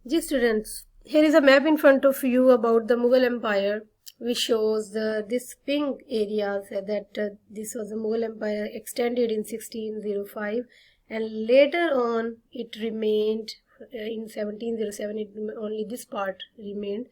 Ji students, here is a map in front of you about the Mughal Empire, which shows this pink areas that this was the Mughal Empire extended in 1605, and later on it remained in 1707. Only this part remained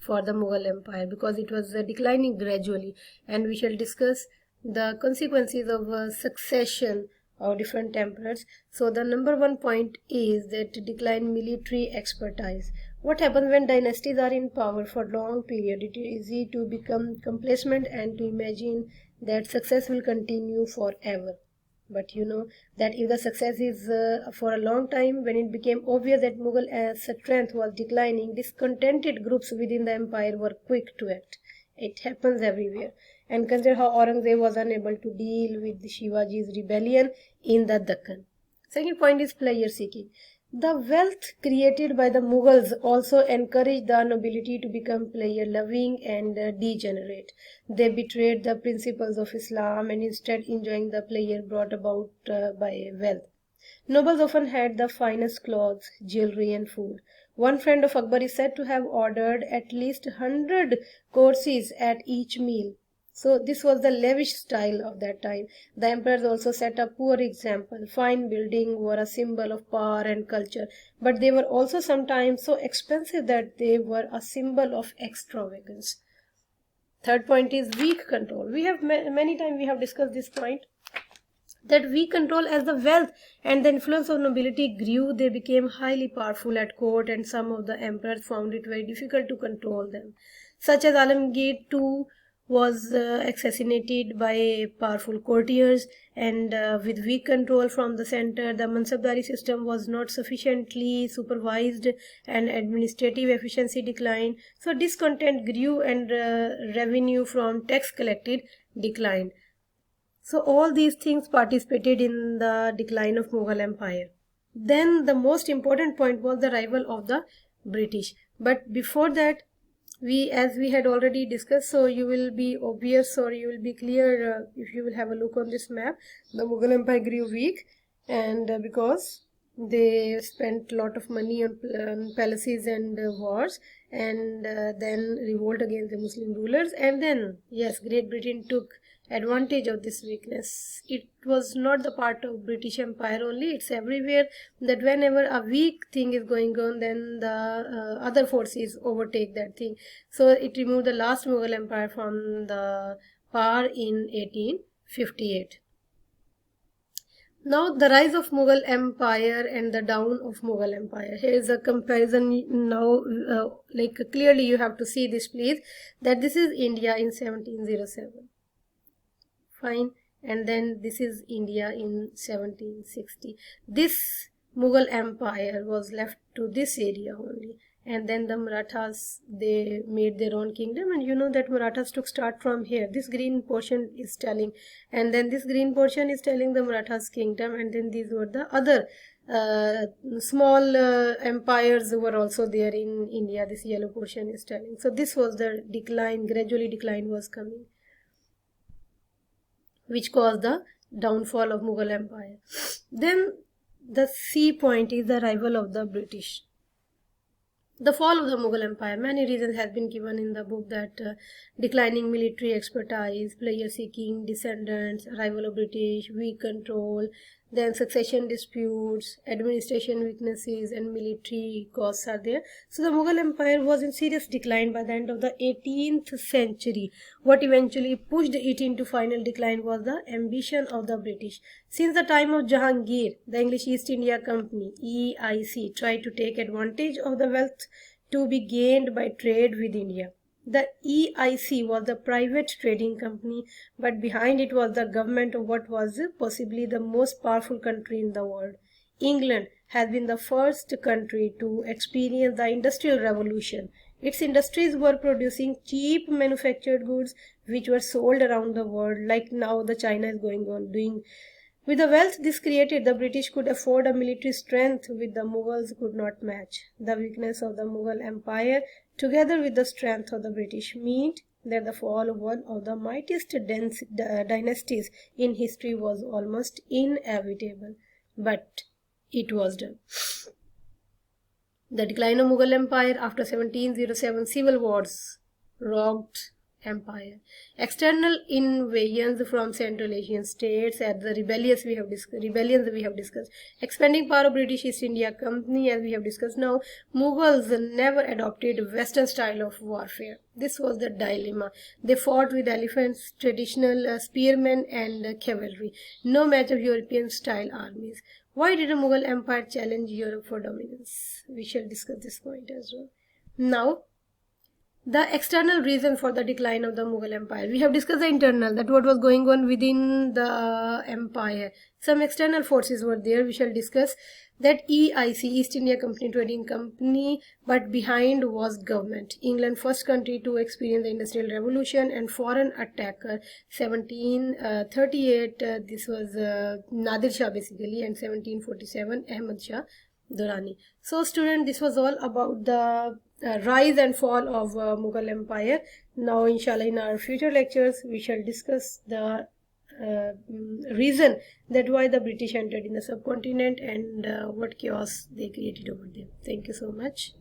for the Mughal Empire because it was declining gradually, and we shall discuss the consequences of succession of different emperors. So the number one point is that decline military expertise. What happens when dynasties are in power for long period? It is easy to become complacent and to imagine that success will continue forever. But you know that if the success is for a long time, when it became obvious that Mughal strength was declining, discontented groups within the empire were quick to act. It happens everywhere. And consider how Aurangzeb was unable to deal with Shivaji's rebellion in the Deccan. Second point is pleasure seeking. The wealth created by the Mughals also encouraged the nobility to become pleasure loving and degenerate. They betrayed the principles of Islam and instead enjoying the pleasure brought about by wealth. Nobles often had the finest clothes, jewelry, and food. One friend of Akbar is said to have ordered at least 100 courses at each meal. So this was the lavish style of that time. The emperors also set a poor example. Fine buildings were a symbol of power and culture, but they were also sometimes so expensive that they were a symbol of extravagance. Third point is weak control. We have many times we have discussed this point, that weak control. As the wealth and the influence of nobility grew, they became highly powerful at court, and some of the emperors found it very difficult to control them, such as Alamgir II was assassinated by powerful courtiers, and with weak control from the center, the Mansabdari system was not sufficiently supervised and administrative efficiency declined. So discontent grew and revenue from tax collected declined. So all these things participated in the decline of Mughal Empire. Then the most important point was the arrival of the British. But before that, as we had already discussed, so you will be obvious or you will be clear if you will have a look on this map. The Mughal Empire grew weak, and because they spent a lot of money on palaces and wars, and then revolt against the Muslim rulers, and then yes, Great Britain took advantage of this weakness. It was not the part of British Empire only, it's everywhere, that whenever a weak thing is going on, then the other forces overtake that thing. So it removed the last Mughal Empire from the power in 1858. Now the rise of Mughal Empire and the down of Mughal Empire. Here is a comparison now, like clearly you have to see this please, that this is India in 1707. Fine, and then this is India in 1760. This Mughal Empire was left to this area only, and then the Marathas, they made their own kingdom, and you know that Marathas took start from here. This green portion is telling, and then this green portion is telling the Marathas kingdom, and then these were the other small empires were also there in India. This yellow portion is telling. So this was the decline, gradually decline was coming, which caused the downfall of Mughal Empire. Then the C point is the arrival of the British. The fall of the Mughal Empire. Many reasons have been given in the book, that declining military expertise, pleasure-seeking descendants, arrival of British, weak control, then succession disputes, administration weaknesses, and military costs are there. So the Mughal Empire was in serious decline by the end of the 18th century. What eventually pushed it into final decline was the ambition of the British. Since the time of Jahangir, the English East India Company, EIC, tried to take advantage of the wealth to be gained by trade with India. The EIC was a private trading company, but behind it was the government of what was possibly the most powerful country in the world. England has been the first country to experience the Industrial Revolution. Its industries were producing cheap manufactured goods which were sold around the world, like now the China is going on doing. With the wealth this created, the British could afford a military strength which the Mughals could not match. The weakness of the Mughal Empire, together with the strength of the British, meant that the fall of one of the mightiest dynasties in history was almost inevitable. But it was done. The decline of Mughal Empire after 1707 civil wars rocked empire. External invasions from Central Asian states and the rebellions we have discussed. Expanding power of British East India Company, as we have discussed now. Mughals never adopted Western style of warfare. This was the dilemma. They fought with elephants, traditional spearmen and cavalry. No match of European style armies. Why did the Mughal Empire challenge Europe for dominance? We shall discuss this point as well. Now, the external reason for the decline of the Mughal Empire. We have discussed the internal, that what was going on within the empire. Some external forces were there. We shall discuss that EIC, East India Company Trading Company, but behind was government. England, first country to experience the Industrial Revolution, and foreign attacker 1738. This was Nadir Shah basically, and 1747 Ahmad Shah Durrani. So student, this was all about the rise and fall of Mughal Empire. Now inshallah in our future lectures we shall discuss the reason that why the British entered in the subcontinent and what chaos they created over there. Thank you so much.